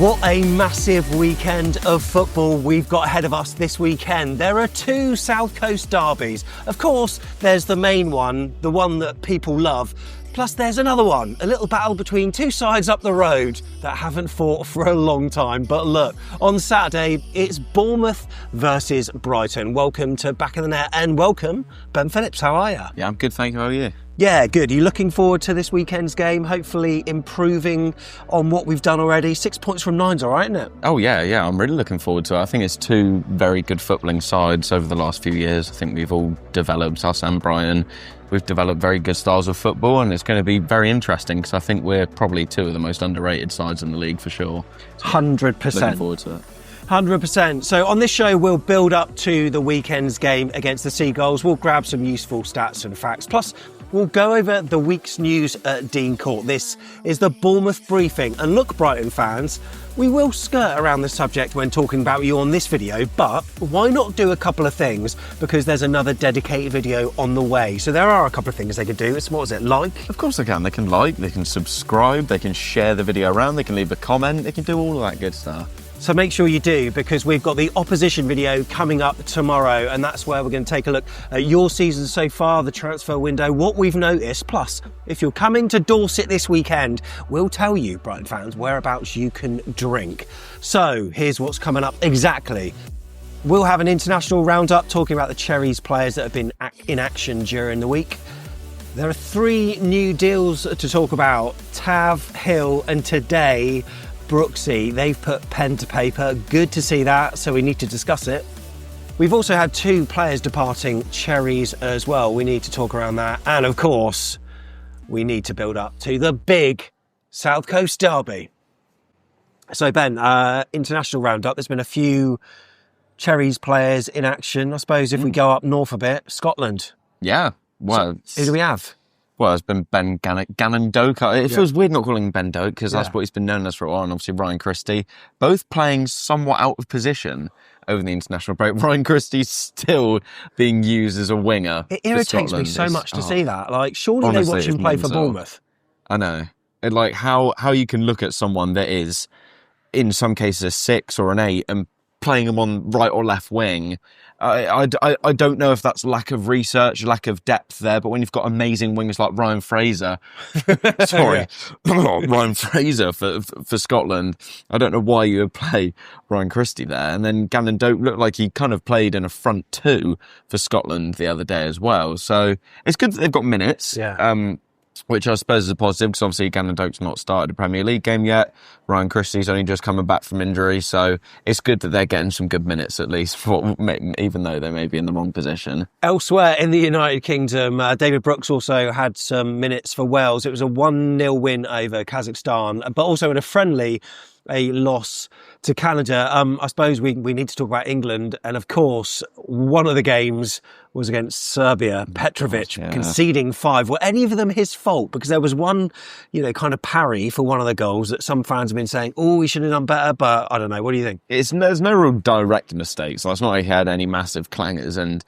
What a massive weekend of football we've got ahead of us this weekend. There are two South Coast derbies. Of course, there's the main one, the one that people love. Plus there's another one, a little battle between two sides up the road that haven't fought for a long time. But look, on Saturday, it's Bournemouth versus Brighton. Welcome to Back of the Net and welcome, Ben Phillips. How are you? Yeah, I'm good, thank you. How are you? Yeah, good. Are you looking forward to this weekend's game? Hopefully improving on what we've done already. 6 points from 9's all right, isn't it? Oh, yeah. I'm really looking forward to it. I think it's two very good footballing sides over the last few years. I think we've all developed, us and Brian, we've developed very good styles of football, and it's going to be very interesting because I think we're probably two of the most underrated sides in the league for sure. 100%. Looking forward to it. 100%. So on this show, we'll build up to the weekend's game against the Seagulls. We'll grab some useful stats and facts. Plus, we'll go over the week's news at Dean Court. This is the Bournemouth Briefing. And look, Brighton fans, we will skirt around the subject when talking about you on this video, but why not do a couple of things? Because there's another dedicated video on the way. So there are a couple of things they could do. It's, what is it, like? Of course they can. They can like, they can subscribe, they can share the video around, they can leave a comment, they can do all of that good stuff. So make sure you do, because we've got the opposition video coming up tomorrow, and that's where we're going to take a look at your season so far, the transfer window, what we've noticed. Plus, if you're coming to Dorset this weekend, we'll tell you, Brighton fans, whereabouts you can drink. So here's what's coming up exactly. We'll have an international roundup talking about the Cherries players that have been in action during the week. There are 3 new deals to talk about. Tav, Hill, and today, Brooksy. They've put pen to paper. Good to see that, so we need to discuss it. We've also had 2 players departing Cherries as well. We need to talk around that. And of course, we need to build up to the big South Coast derby. So Ben, international roundup. There's been a few Cherries players in action. I suppose if we go up north a bit, Scotland. Yeah, well... So, who do we have? Well, it's been Ben Gannon Doak. It feels weird not calling him Ben Doak because that's what he's been known as for a while, and obviously Ryan Christie, both playing somewhat out of position over the international break. Ryan Christie's still being used as a winger. It irritates me so much to see that. Like, surely honestly, they watch him play for Bournemouth. I know. Like how you can look at someone that is, in some cases, a 6 or an 8 and playing him on right or left wing. I don't know if that's lack of research, lack of depth there, but when you've got amazing wingers like Ryan Fraser, Ryan Fraser for Scotland, I don't know why you would play Ryan Christie there. And then Gannon Doak looked like he kind of played in a front 2 for Scotland the other day as well. So it's good that they've got minutes. Yeah. Which I suppose is a positive because obviously Gannon Doak's not started a Premier League game yet. Ryan Christie's only just coming back from injury, so it's good that they're getting some good minutes at least, even though they may be in the wrong position. Elsewhere in the United Kingdom, David Brooks also had some minutes for Wales. It was a 1-0 win over Kazakhstan, but also in a friendly, a loss to Canada. I suppose we need to talk about England, and of course, one of the games was against Serbia. Petrovic conceding 5. Were any of them his fault? Because there was one, kind of parry for one of the goals that some fans have been saying, oh, we should have done better, but I don't know. What do you think? There's no real direct mistakes. It's not like he had any massive clangers, and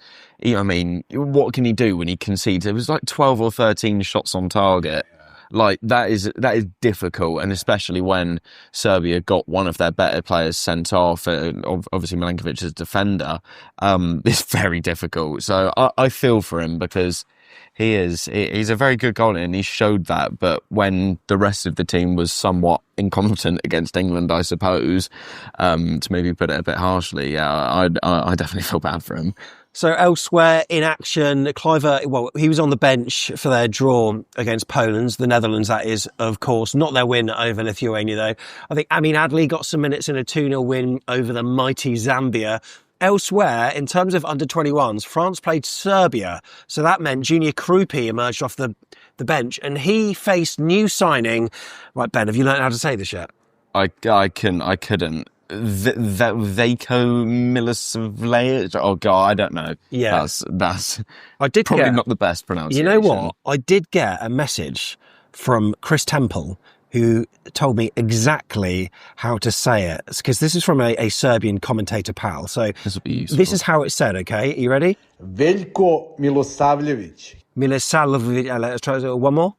what can he do when he concedes? It was like 12 or 13 shots on target. Like, that is difficult, and especially when Serbia got one of their better players sent off, obviously Milenkovic's defender, it's very difficult. So I feel for him because he's a very good goalie and he showed that, but when the rest of the team was somewhat incompetent against England, I suppose, to maybe put it a bit harshly, I definitely feel bad for him. So elsewhere in action, Kluivert, he was on the bench for their draw against Poland, the Netherlands that is, of course, not their win over Lithuania though. I think Amin Adli got some minutes in a 2-0 win over the mighty Zambia. Elsewhere, in terms of under-21s, France played Serbia, so that meant Junior Krupi emerged off the bench, and he faced new signing. Right, Ben, have you learned how to say this yet? I couldn't. Vako Milosavljevic. Oh God, I don't know. Yeah, that's I did probably not the best pronunciation. You know what? I did get a message from Chris Temple, who told me exactly how to say it, because this is from a Serbian commentator pal. So this will be useful. This is how it's said. Okay, are you ready? Veljko Milosavljevic. Let's try one more.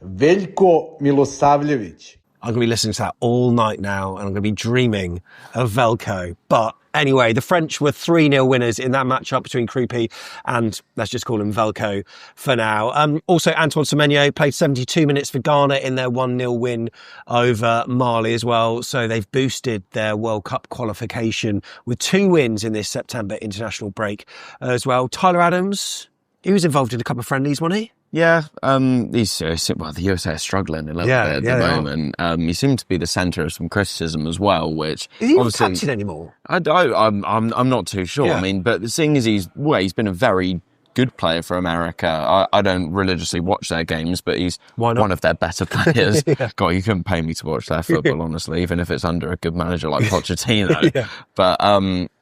Veljko Milosavljevic. I'm going to be listening to that all night now, and I'm going to be dreaming of Velko. But anyway, the French were 3-0 winners in that matchup between Krupi and, let's just call him Velko for now. Also, Antoine Semenyo played 72 minutes for Ghana in their 1-0 win over Mali as well. So they've boosted their World Cup qualification with 2 wins in this September international break as well. Tyler Adams, he was involved in a couple of friendlies, wasn't he? Yeah, the USA are struggling a little bit at the moment. He seemed to be the centre of some criticism as well, which is he not captain anymore? I'm not too sure. Yeah. I mean, but the thing is, he's been a very good player for America. I don't religiously watch their games, but he's one of their better players. Yeah. God, you couldn't pay me to watch their football, honestly, even if it's under a good manager like Pochettino. Yeah. But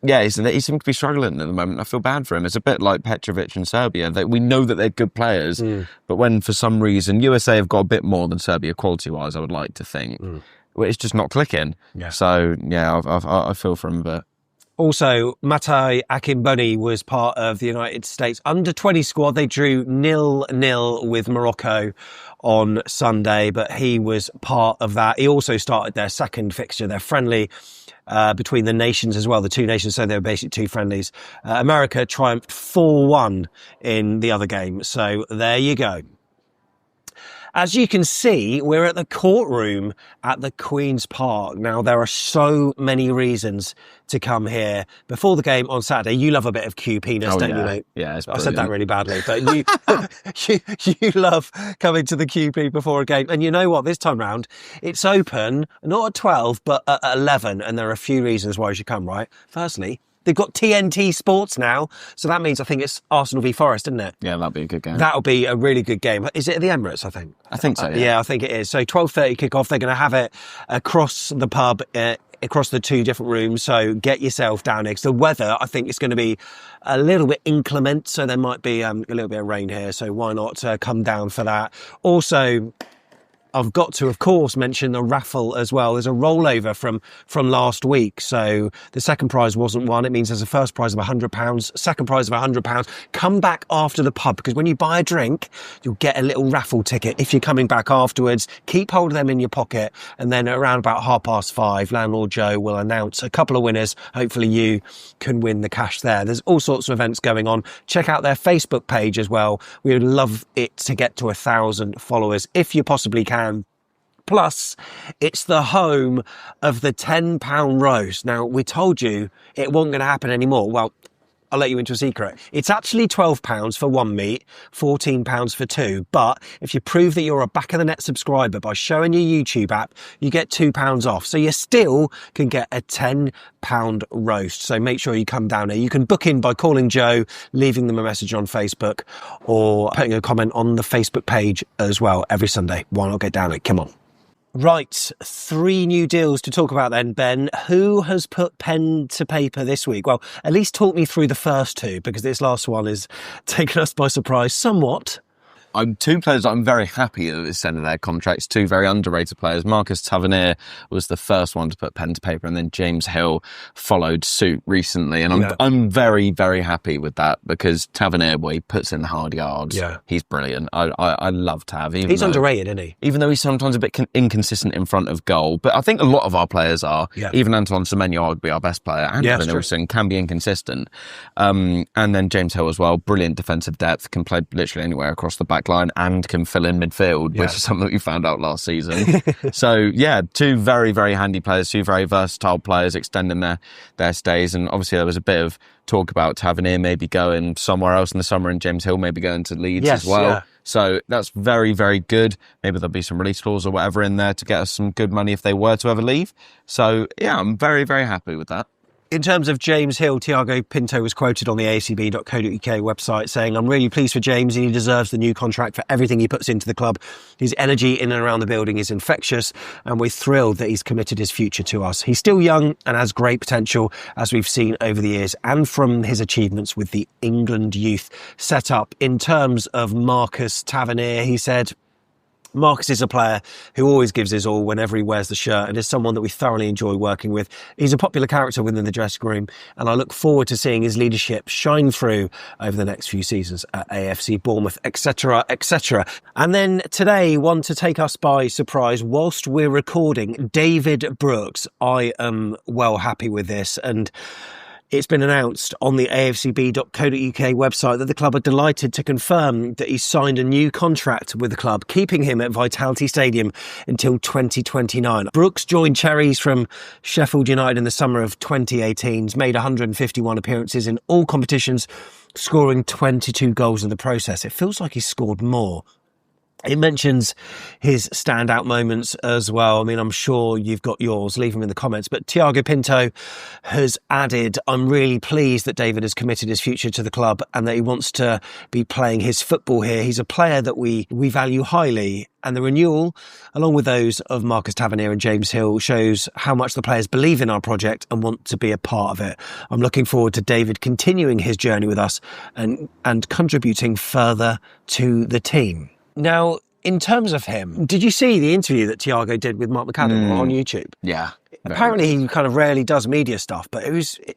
he seems to be struggling at the moment. I feel bad for him. It's a bit like Petrovic in Serbia. We know that they're good players, but when for some reason USA have got a bit more than Serbia quality-wise, I would like to think, well, it's just not clicking. Yeah. So yeah, I feel for him a bit. Also, Matai Akimboni was part of the United States under-20 squad. They drew 0-0 with Morocco on Sunday, but he was part of that. He also started their second fixture, their friendly between the nations as well, the 2 nations, so they were basically 2 friendlies. America triumphed 4-1 in the other game, so there you go. As you can see, we're at the courtroom at the Queen's Park. Now, there are so many reasons to come here before the game on Saturday. You love a bit of QP-ness, don't you, mate? Yeah, it's I said that really badly, but you love coming to the QP before a game. And you know what? This time round, it's open, not at 12, but at 11. And there are a few reasons why you should come, right? Firstly, they've got TNT Sports now, so that means I think it's Arsenal v Forest, isn't it? Yeah, that'll be a good game. That'll be a really good game. Is it at the Emirates, I think? I think so, yeah, I think it is. So 12:30 kick-off. They're going to have it across the pub, across the 2 different rooms, so get yourself down here. 'Cause the weather, I think, is going to be a little bit inclement, so there might be a little bit of rain here, so why not come down for that? Also, I've got to, of course, mention the raffle as well. There's a rollover from last week. So the second prize wasn't won. It means there's a first prize of £100, second prize of £100. Come back after the pub, because when you buy a drink, you'll get a little raffle ticket. If you're coming back afterwards, keep hold of them in your pocket. And then around about 5:30, Landlord Joe will announce a couple of winners. Hopefully you can win the cash there. There's all sorts of events going on. Check out their Facebook page as well. We would love it to get to 1,000 followers if you possibly can. Plus, it's the home of the £10 roast. Now, we told you it wasn't going to happen anymore. Well, I'll let you into a secret. It's actually £12 for 1 meat, £14 for 2. But if you prove that you're a Back of the Net subscriber by showing your YouTube app, you get £2 off. So you still can get a £10 roast. So make sure you come down here. You can book in by calling Joe, leaving them a message on Facebook, or putting a comment on the Facebook page as well every Sunday. Why not get down it? Come on. Right, 3 new deals to talk about then, Ben. Who has put pen to paper this week? Well, at least talk me through the first 2, because this last one has taken us by surprise somewhat. 2 players that I'm very happy that extended their contracts, 2 very underrated players. Marcus Tavernier was the first one to put pen to paper, and then James Hill followed suit recently. And I'm very, very happy with that, because Tavernier, he puts in the hard yards. Yeah. He's brilliant. I love Tav. He's underrated, isn't he? Even though he's sometimes a bit inconsistent in front of goal. But I think a lot of our players are. Yeah. Even Antoine Semenyo would be our best player. And Evan Nilsson can be inconsistent. And then James Hill as well. Brilliant defensive depth. Can play literally anywhere across the back line and can fill in midfield, which is something we found out last season. So, yeah, 2 very, very handy players, 2 very versatile players extending their stays. And obviously there was a bit of talk about Tavernier maybe going somewhere else in the summer and James Hill maybe going to Leeds as well. Yeah. So that's very, very good. Maybe there'll be some release clause or whatever in there to get us some good money if they were to ever leave. So, yeah, I'm very, very happy with that. In terms of James Hill, Thiago Pinto was quoted on the AFCB.co.uk website saying, "I'm really pleased for James and he deserves the new contract for everything he puts into the club. His energy in and around the building is infectious and we're thrilled that he's committed his future to us. He's still young and has great potential, as we've seen over the years and from his achievements with the England youth setup." In terms of Marcus Tavernier, he said, Marcus is a player who always gives his all whenever he wears the shirt and is someone that we thoroughly enjoy working with. He's a popular character within the dressing room, and I look forward to seeing his leadership shine through over the next few seasons at AFC, Bournemouth, etc., etc. And then today, one to take us by surprise, whilst we're recording, David Brooks. I am well happy with this, and it's been announced on the AFCB.co.uk website that the club are delighted to confirm that he's signed a new contract with the club, keeping him at Vitality Stadium until 2029. Brooks joined Cherries from Sheffield United in the summer of 2018. He's made 151 appearances in all competitions, scoring 22 goals in the process. It feels like he's scored more. It mentions his standout moments as well. I mean, I'm sure you've got yours. Leave them in the comments. But Tiago Pinto has added, I'm really pleased that David has committed his future to the club and that he wants to be playing his football here. He's a player that we value highly. And the renewal, along with those of Marcus Tavernier and James Hill, shows how much the players believe in our project and want to be a part of it. I'm looking forward to David continuing his journey with us and contributing further to the team. Now, in terms of him, did you see the interview that Tiago did with Mark McAdam on YouTube? Yeah. Apparently he kind of rarely does media stuff, but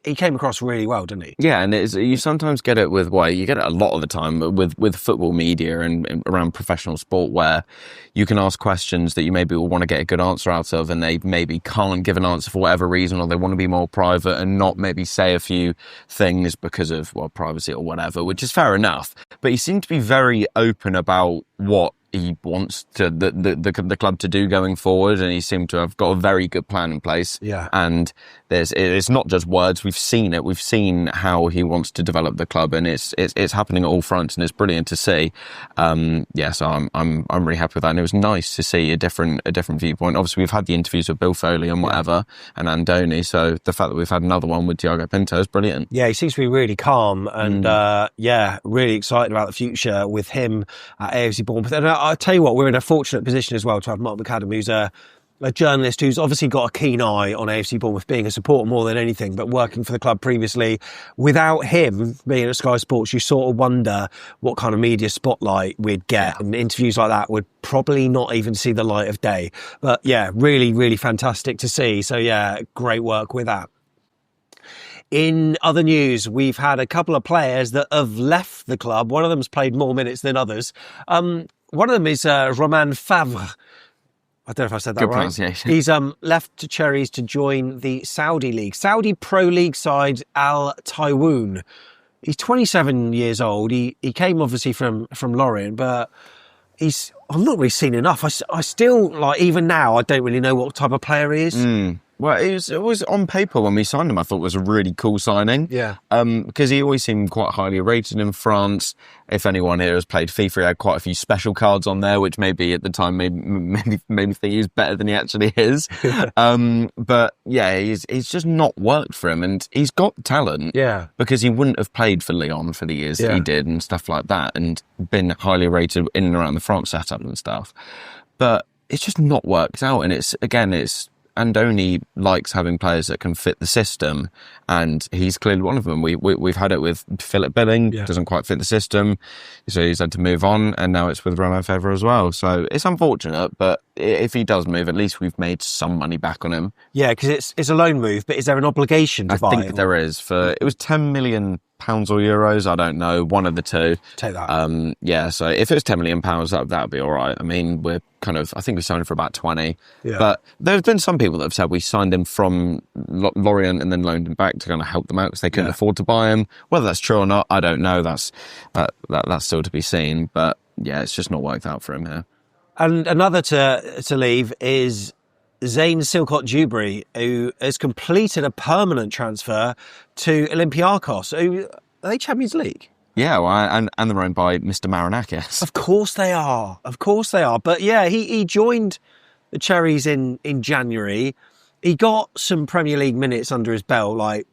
he came across really well, didn't he? Yeah, and you sometimes get it you get it a lot of the time with football media and around professional sport, where you can ask questions that you maybe will want to get a good answer out of, and they maybe can't give an answer for whatever reason, or they want to be more private and not maybe say a few things because of, well, privacy or whatever, which is fair enough. But he seemed to be very open about what he wants to the club to do going forward, and he seemed to have got a very good plan in place. Yeah, and it's not just words. We've seen it. We've seen how he wants to develop the club, and it's happening at all fronts, and it's brilliant to see. So I'm really happy with that, and it was nice to see a different viewpoint. Obviously, we've had the interviews with Bill Foley and whatever, and Andoni. So the fact that we've had another one with Tiago Pinto is brilliant. Yeah, he seems to be really calm and really excited about the future with him at AFC Bournemouth. And I'll tell you what, we're in a fortunate position as well to have Mark McAdam, who's a journalist who's obviously got a keen eye on AFC Bournemouth, being a supporter more than anything, but working for the club previously. Without him being at Sky Sports, you sort of wonder what kind of media spotlight we'd get, and interviews like that would probably not even see the light of day. But yeah, really, really fantastic to see. So yeah, great work with that. In other news, we've had a couple of players that have left the club. One of them's played more minutes than others. One of them is Romain Favre. I don't know if I said that Good right. Pronunciation. He's left to Cherries to join the Saudi League. Saudi Pro League side Al Taiwoon. He's 27 years old. He came obviously from Lorient, but I've not really seen enough. I still, even now, I don't really know what type of player he is. Well, it was on paper when we signed him, I thought it was a really cool signing. Yeah. Because he always seemed quite highly rated in France. If anyone here has played FIFA, he had quite a few special cards on there, which maybe at the time made me think he was better than he actually is. But yeah, he's just not worked for him, and he's got talent. Yeah. Because he wouldn't have played for Lyon for the years that he did and stuff like that, and been highly rated in and around the France setup and stuff. But it's just not worked out, and it's Andoni likes having players that can fit the system, and he's clearly one of them. We've had it with Philip Billing, doesn't quite fit the system, so he's had to move on, and now it's with Romain Favre as well. So it's unfortunate, but if he does move, at least we've made some money back on him. Yeah, because it's a loan move, but is there an obligation to buy him? I think there is. It was £10 million or euros, I don't know, one of the two. Take that. So if it was £10 million, that would be all right. I mean, I think we signed him for about 20. Yeah. But there's been some people that have said we signed him from Lorient and then loaned him back to kind of help them out because they couldn't afford to buy him. Whether that's true or not, I don't know. That's still to be seen. But yeah, it's just not worked out for him here. And another to leave is Zayn Silcott-Dewberry, who has completed a permanent transfer to Olympiacos. Are they Champions League? Yeah, well, and they're owned by Mr. Marinakis. Of course they are. But yeah, he joined the Cherries in January. He got some Premier League minutes under his belt, like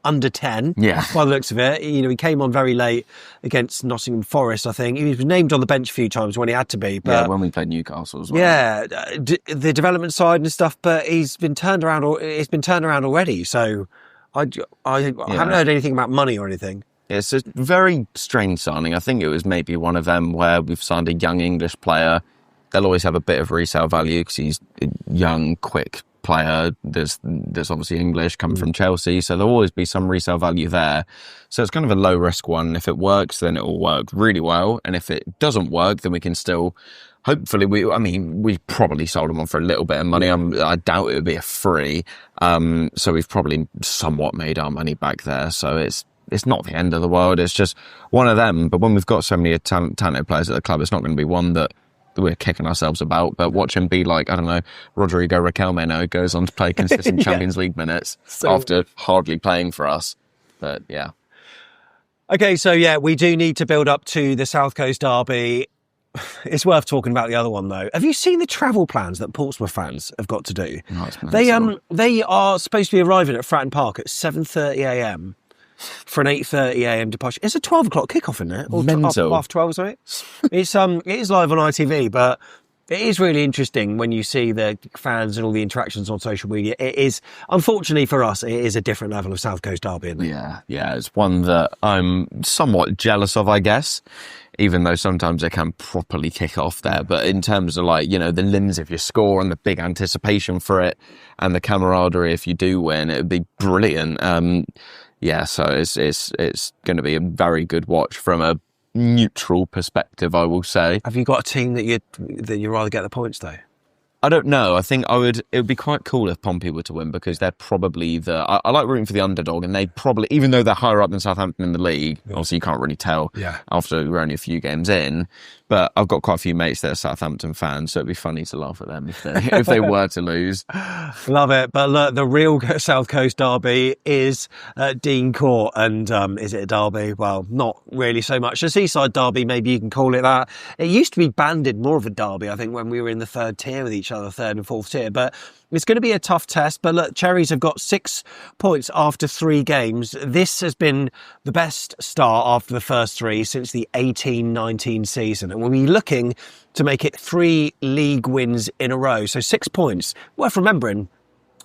under 10. Yeah. By the looks of it. He came on very late against Nottingham Forest, I think. He was named on the bench a few times when he had to be. But yeah, when we played Newcastle as well. Yeah, the development side and stuff, but he's been turned around already. So I haven't heard anything about money or anything. It's a very strange signing. I think it was maybe one of them where we've signed a young English player. they'll always have a bit of resale value because he's a young, quick player. There's obviously English coming from Chelsea, so there'll always be some resale value there. So it's kind of a low risk one. If it works, then it will work really well, and if it doesn't work, then we can still hopefully we probably sold him on for a little bit of money. I doubt it would be a free, so we've probably somewhat made our money back there. So it's not the end of the world. It's just one of them. But when we've got so many talented players at the club, it's not going to be one that we're kicking ourselves about. But watch him be like, I don't know, Rodrigo Riquelme goes on to play consistent Champions League minutes after hardly playing for us. But yeah. Okay, so yeah, we do need to build up to the South Coast derby. It's worth talking about the other one though. Have you seen the travel plans that Portsmouth fans have got to do? No, they are supposed to be arriving at Fratton Park at 7:30 a.m. for an 8:30 a.m. departure. It's a 12 o'clock kickoff, isn't it? Or mental. Half 12, sorry. It is live on ITV, but it is really interesting when you see the fans and all the interactions on social media. It is, unfortunately for us, it is a different level of South Coast derby, isn't it? Yeah, it's one that I'm somewhat jealous of, I guess, even though sometimes they can properly kick off there. But in terms of like, you know, the limbs if you score and the big anticipation for it and the camaraderie if you do win, it would be brilliant. Yeah, so it's going to be a very good watch from a neutral perspective, I will say. Have you got a team that you'd rather get the points though? I don't know. I think it would be quite cool if Pompey were to win because they're probably I like rooting for the underdog, and they probably, even though they're higher up than Southampton in the league, obviously you can't really tell after we're only a few games in, but I've got quite a few mates that are Southampton fans, so it'd be funny to laugh at them if they were to lose. Love it. But look, the real South Coast derby is Dean Court, and is it a derby? Well, not really so much. A seaside derby, maybe you can call it that. It used to be banded more of a derby, I think, when we were in the third tier with each other, third and fourth tier, but it's going to be a tough test. But look, Cherries have got 6 points after 3 games. This has been the best start after the first 3 since the 18-19 season, and we'll be looking to make it 3 league wins in a row. So 6 points. Worth remembering,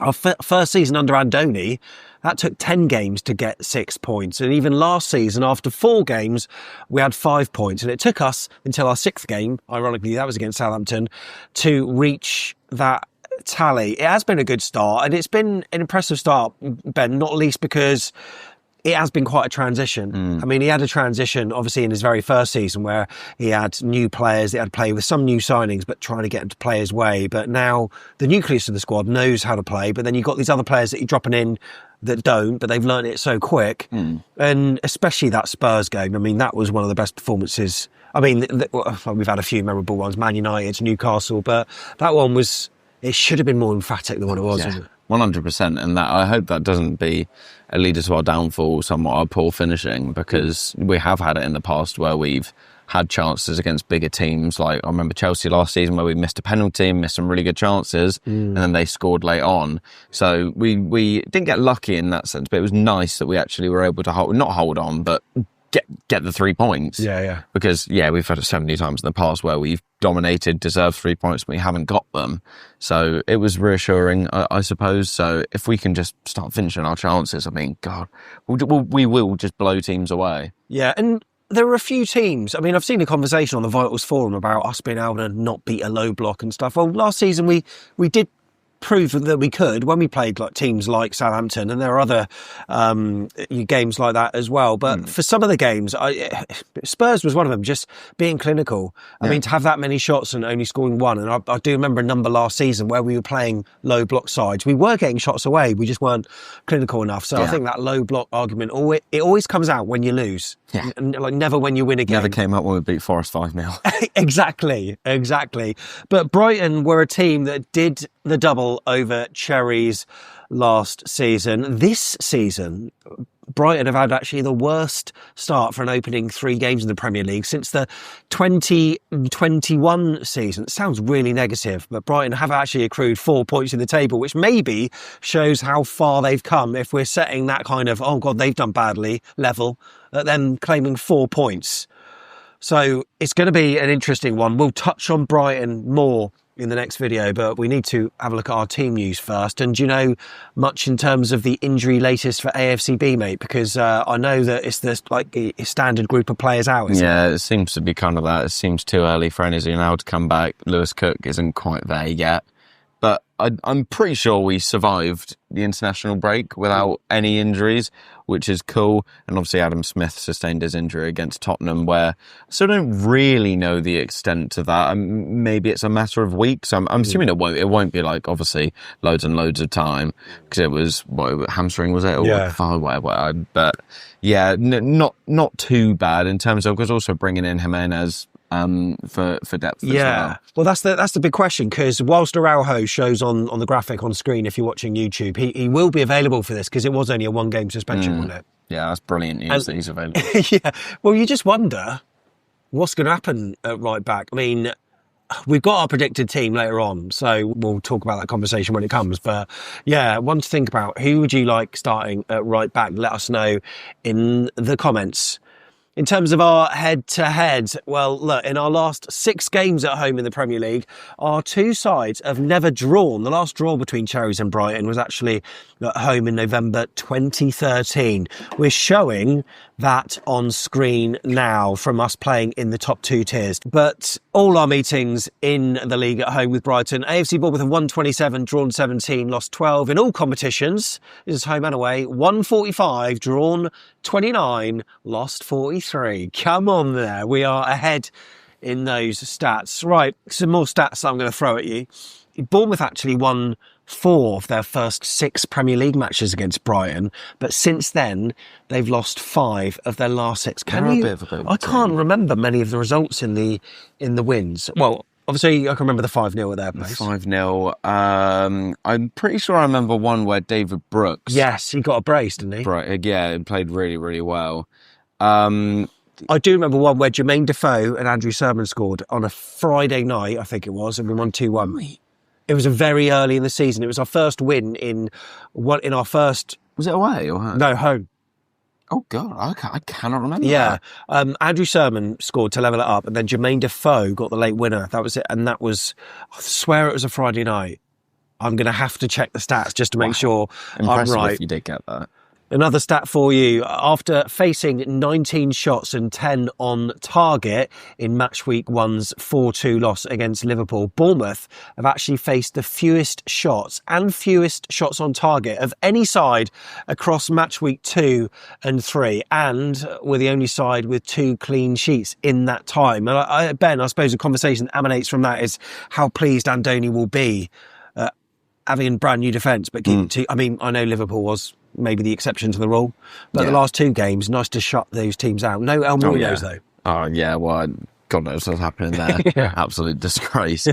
our first season under Andoni, that took 10 games to get 6 points. And even last season, after 4 games, we had 5 points. And it took us until our 6th game, ironically, that was against Southampton, to reach that tally. It has been a good start, and it's been an impressive start, Ben, not least because it has been quite a transition. I mean, he had a transition, obviously, in his very first season where he had new players, they had to play with some new signings, but trying to get him to play his way. But now the nucleus of the squad knows how to play, but then you've got these other players that you're dropping in that don't, but they've learned it so quick. And especially that Spurs game, I mean, that was one of the best performances. I mean, we've had a few memorable ones, Man United, Newcastle, but that one was, it should have been more emphatic than what it was. Yeah, 100%. And that, I hope that doesn't be a leader to our downfall, somewhat our poor finishing, because we have had it in the past where we've had chances against bigger teams. Like I remember Chelsea last season where we missed a penalty, missed some really good chances, and then they scored late on. So we didn't get lucky in that sense, but it was nice that we actually were able to not hold on, but get the 3 points. Yeah. Because, we've had it so many times in the past where we've dominated, deserved 3 points, but we haven't got them. So it was reassuring, I suppose. So if we can just start finishing our chances, I mean, God, we will just blow teams away. Yeah, and there are a few teams. I mean, I've seen a conversation on the Vitals forum about us being able to not beat a low block and stuff. Well, last season we did prove that we could when we played like teams like Southampton, and there are other games like that as well. But for some of the games, Spurs was one of them, just being clinical. I mean, to have that many shots and only scoring 1, and I do remember a number last season where we were playing low block sides. We were getting shots away, we just weren't clinical enough. So I think that low block argument, it always comes out when you lose. Yeah. And like never when you win a game. Never came up when we beat Forest 5-0. Exactly. But Brighton were a team that did the double over Cherries last season. This season, Brighton have had actually the worst start for an opening 3 games in the Premier League since the 2021 season. It sounds really negative, but Brighton have actually accrued 4 points in the table, which maybe shows how far they've come if we're setting that kind of, oh God, they've done badly level, then claiming 4 points. So it's going to be an interesting one. We'll touch on Brighton more in the next video, but we need to have a look at our team news first. And do you know much in terms of the injury latest for AFCB, mate? Because I know that it's this like a standard group of players out. It seems to be kind of that. It seems too early for anything now to come back. Lewis Cook isn't quite there yet. But I'm pretty sure we survived the international break without any injuries, which is cool. And obviously Adam Smith sustained his injury against Tottenham, where I don't really know the extent to that. Maybe it's a matter of weeks. I'm assuming it won't be like obviously loads and loads of time, because it was hamstring, was it? Or whatever. But yeah, not too bad in terms of, because also bringing in Jimenez for depth as well, that's the big question, because whilst Araujo shows on the graphic on screen, if you're watching YouTube, he will be available for this, because it was only a 1-game suspension, wasn't it? Yeah, that's brilliant news that he's available. Yeah, well, you just wonder what's going to happen at right back. I mean, we've got our predicted team later on, so we'll talk about that conversation when it comes. But yeah, one to think about. Who would you like starting at right back? Let us know in the comments. In terms of our head-to-head, well, look, in our last 6 games at home in the Premier League, our 2 sides have never drawn. The last draw between Cherries and Brighton was actually at home in November 2013. We're showing that on screen now from us playing in the top 2 tiers. But all our meetings in the league at home with Brighton, AFC Bournemouth have won 27, drawn 17, lost 12 in all competitions. This is home and away. 145, drawn 29, lost 43. Come on there. We are ahead in those stats. Right, some more stats that I'm going to throw at you. Bournemouth actually won 4 of their first 6 Premier League matches against Brighton, but since then they've lost 5 of their last 6. I can't remember many of the results in the wins. Well, obviously I can remember the 5-0 at their place. 5-0. I'm pretty sure I remember one where David Brooks. Yes, he got a brace, didn't he? Right. Yeah, he played really, really well. I do remember one where Jermaine Defoe and Andrew Sermon scored on a Friday night, I think it was, and we won 2-1. It was a very early in the season. It was our first win in our first... Was it away or home? No, home. Oh, God, I cannot remember that. Andrew Sermon scored to level it up, and then Jermaine Defoe got the late winner. That was it. And that was... I swear it was a Friday night. I'm going to have to check the stats just to make sure Impressive I'm right. If you did get that. Another stat for you. After facing 19 shots and 10 on target in match week 1's 4-2 loss against Liverpool, Bournemouth have actually faced the fewest shots and fewest shots on target of any side across match week 2 and 3, and we're the only side with 2 clean sheets in that time. And Ben, I suppose the conversation that emanates from that is how pleased Andoni will be having a brand new defence. But I mean, I know Liverpool was maybe the exception to the rule, but the last 2 games, nice to shut those teams out. No El Munoz though. Oh yeah, well, God knows what's happening there. Absolute disgrace.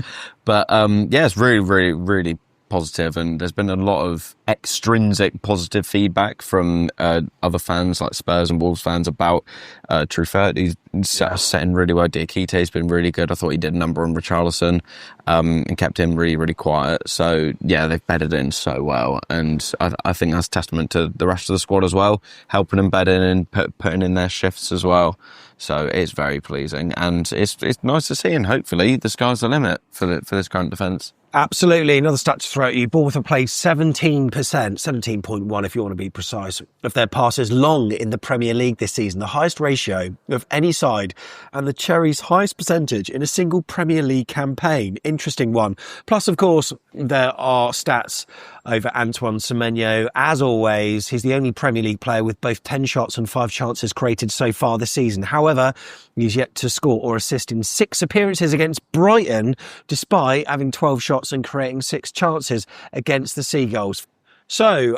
But it's really, really, really positive, and there's been a lot of extrinsic positive feedback from other fans like Spurs and Wolves fans about Truffert. He's setting really well. Diakite's been really good. I thought he did a number on Richarlison and kept him really, really quiet. So yeah, they've bedded in so well, and I think that's testament to the rest of the squad as well, helping them bed in and putting in their shifts as well. So it's very pleasing, and it's nice to see, and hopefully the sky's the limit for this current defence. Absolutely. Another stat to throw at you. Bournemouth have played 17% if you want to be precise, of their passes long in the Premier League this season, the highest ratio of any side, and the Cherries' highest percentage in a single Premier League campaign. Interesting one. Plus, of course, there are stats over Antoine Semenyo. As always, he's the only Premier League player with both 10 shots and 5 chances created so far this season. However, he's yet to score or assist in 6 appearances against Brighton, despite having 12 shots and creating 6 chances against the Seagulls. So,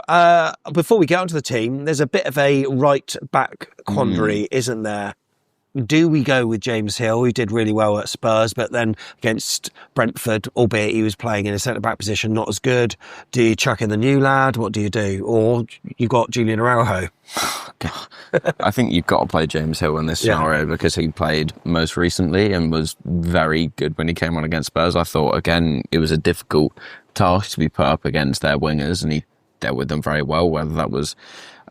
before we get onto the team, there's a bit of a right-back quandary, isn't there? Do we go with James Hill, who did really well at Spurs, but then against Brentford, albeit he was playing in a centre-back position, not as good? Do you chuck in the new lad? What do you do? Or you've got Julian Araujo? I think you've got to play James Hill in this scenario because he played most recently and was very good when he came on against Spurs. I thought, again, it was a difficult task to be put up against their wingers, and he dealt with them very well, whether that was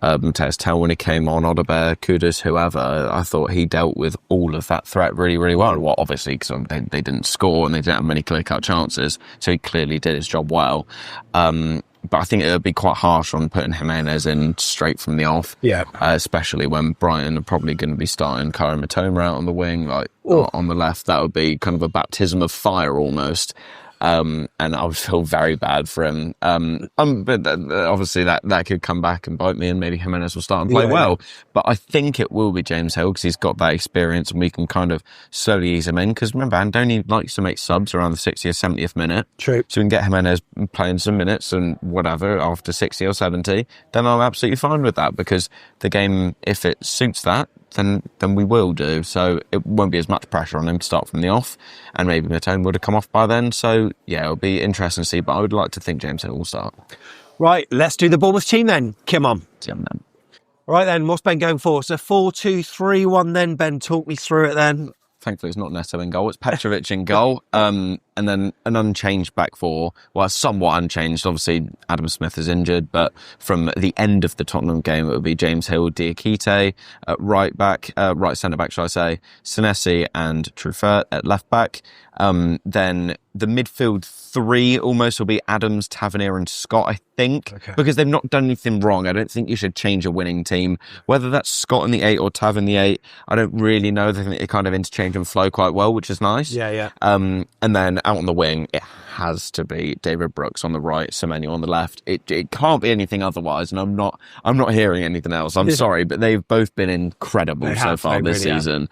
Matthias Tell when he came on, Odebear, Kudus, whoever. I thought he dealt with all of that threat really, really well. Well, obviously, because they didn't score and they didn't have many clear-cut chances, so he clearly did his job well. But I think it would be quite harsh on putting Jimenez in straight from the off. Yeah. Especially when Brighton are probably going to be starting Kyle Matoma out on the wing, on the left. That would be kind of a baptism of fire almost. And I would feel very bad for him. But obviously that could come back and bite me, and maybe Jimenez will start and play well. But I think it will be James Hill, because he's got that experience and we can kind of slowly ease him in. Because remember, Andoni likes to make subs around the 60th or 70th minute. True. So we can get Jimenez playing some minutes and whatever after 60 or 70. Then I'm absolutely fine with that, because the game, if it suits that, then we will do. So it won't be as much pressure on him to start from the off, and maybe Matone would have come off by then. So yeah, it'll be interesting to see, but I would like to think James Hill will start. Right, let's do the Bournemouth team then. Come on. Right then, what's Ben going for? So 4-2-3-1 then. Ben, talk me through it then. Thankfully, it's not Neto in goal. It's Petrovic in goal. And then an unchanged back four. Well, somewhat unchanged. Obviously, Adam Smith is injured. But from the end of the Tottenham game, it would be James Hill, Diakite at right centre-back, shall I say. Senesi and Truffert at left-back. Then the midfield three almost will be Adams, Tavernier and Scott, I think. Okay. Because they've not done anything wrong. I don't think you should change a winning team. Whether that's Scott in the 8 or Tav in the 8, I don't really know. I think they kind of interchange and flow quite well, which is nice. Yeah. And then out on the wing, it has to be David Brooks on the right, Semenyo on the left. It can't be anything otherwise, and I'm not hearing anything else. I'm sorry, but they've both been incredible so far this season.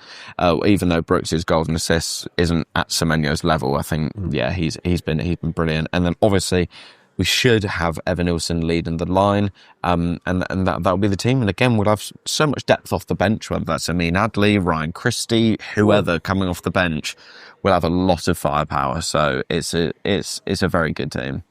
Even though Brooks' goals and assists isn't at Semenyo's level, I think he's been brilliant. And then obviously we should have Evan Nilsson leading the line, and that'll be the team. And again, we'll have so much depth off the bench, whether that's Amin Adli, Ryan Christie, whoever coming off the bench. We'll have a lot of firepower, so it's a very good team.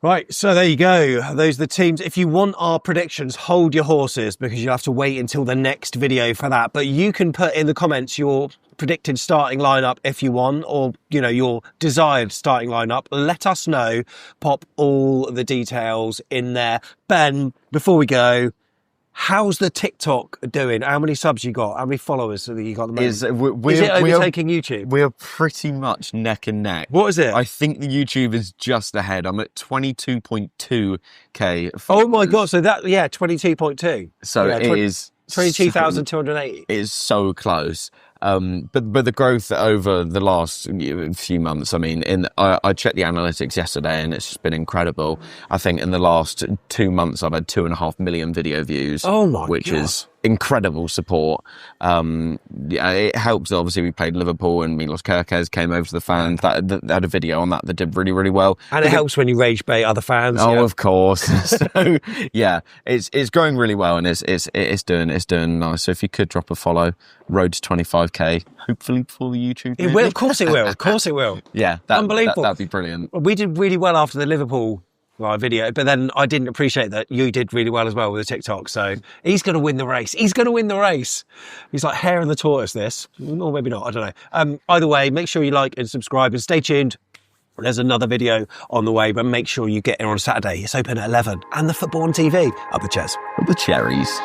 Right, so there you go. Those are the teams. If you want our predictions, hold your horses, because you'll have to wait until the next video for that. But you can put in the comments your predicted starting lineup if you want, or your desired starting lineup. Let us know. Pop all the details in there. Ben, before we go, how's the TikTok doing? How many subs you got? How many followers have you got at the moment? Is it overtaking YouTube? We're pretty much neck and neck. What is it? I think the YouTube is just ahead. I'm at 22.2k. Oh my God. So 22.2. So it is 22,280. It is so close. But the growth over the last few months, I mean, I checked the analytics yesterday and it's just been incredible. I think in the last 2 months I've had 2.5 million video views. Oh my God. Which is incredible support. It helps. Obviously, we played Liverpool and Milos Kerkez came over to the fans. That had a video on that did really, really well. And it helps when you rage bait other fans. Oh, of course. So yeah, it's going really well, and it's doing nice. So if you could drop a follow, road to 25k, hopefully before the YouTube. It will, of course it will. Of course it will. Yeah, unbelievable. That'd be brilliant. We did really well after the Liverpool video, but then I didn't appreciate that you did really well as well with the TikTok. So he's going to win the race. He's going to win the race. He's like Hare and the Tortoise, this. Or maybe not, I don't know. Either way, make sure you like and subscribe and stay tuned. There's another video on the way, but make sure you get here on Saturday. It's open at 11. And the football on TV. Up the Cherries.